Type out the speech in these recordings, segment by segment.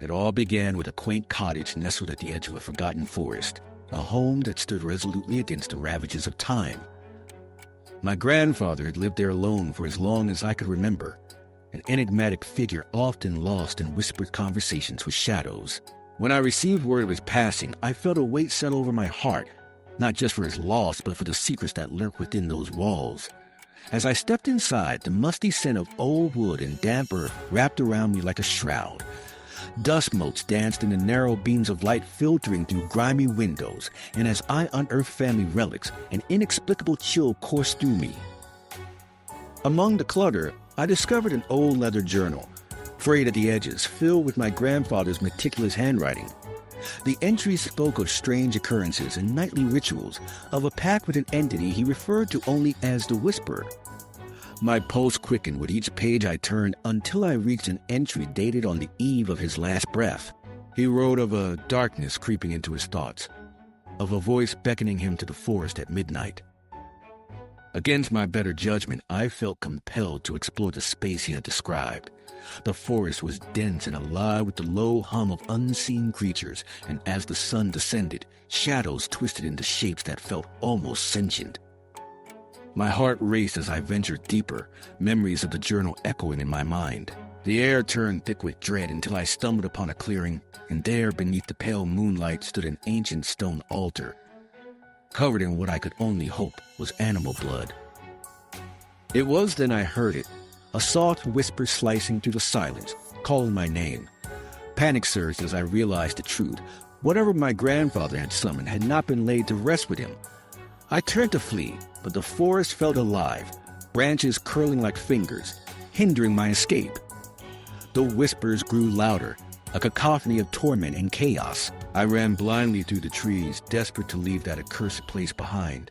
It all began with a quaint cottage nestled at the edge of a forgotten forest, a home that stood resolutely against the ravages of time. My grandfather had lived there alone for as long as I could remember, an enigmatic figure often lost in whispered conversations with shadows. When I received word of his passing, I felt a weight settle over my heart, not just for his loss, but for the secrets that lurk within those walls. As I stepped inside, the musty scent of old wood and damp earth wrapped around me like a shroud. Dust motes danced in the narrow beams of light filtering through grimy windows, and as I unearthed family relics, an inexplicable chill coursed through me. Among the clutter, I discovered an old leather journal, frayed at the edges, filled with my grandfather's meticulous handwriting. The entries spoke of strange occurrences and nightly rituals, of a pact with an entity he referred to only as the Whisperer. My pulse quickened with each page I turned until I reached an entry dated on the eve of his last breath. He wrote of a darkness creeping into his thoughts, of a voice beckoning him to the forest at midnight. Against my better judgment, I felt compelled to explore the space he had described. The forest was dense and alive with the low hum of unseen creatures, and as the sun descended, shadows twisted into shapes that felt almost sentient. My heart raced as I ventured deeper, memories of the journal echoing in my mind. The air turned thick with dread until I stumbled upon a clearing, and there, beneath the pale moonlight, stood an ancient stone altar, covered in what I could only hope was animal blood. It was then I heard it, a soft whisper slicing through the silence, calling my name. Panic surged as I realized the truth. Whatever my grandfather had summoned had not been laid to rest with him. I turned to flee, but the forest felt alive, branches curling like fingers, hindering my escape. The whispers grew louder, a cacophony of torment and chaos. I ran blindly through the trees, desperate to leave that accursed place behind.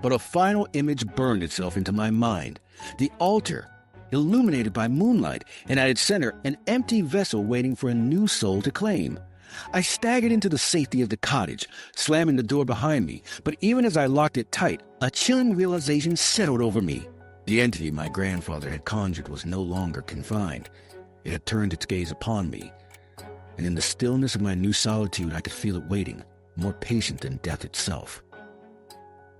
But a final image burned itself into my mind. The altar, illuminated by moonlight, and at its center, an empty vessel waiting for a new soul to claim. I staggered into the safety of the cottage, slamming the door behind me, but even as I locked it tight, a chilling realization settled over me. The entity my grandfather had conjured was no longer confined. It had turned its gaze upon me, and in the stillness of my new solitude I could feel it waiting, more patient than death itself.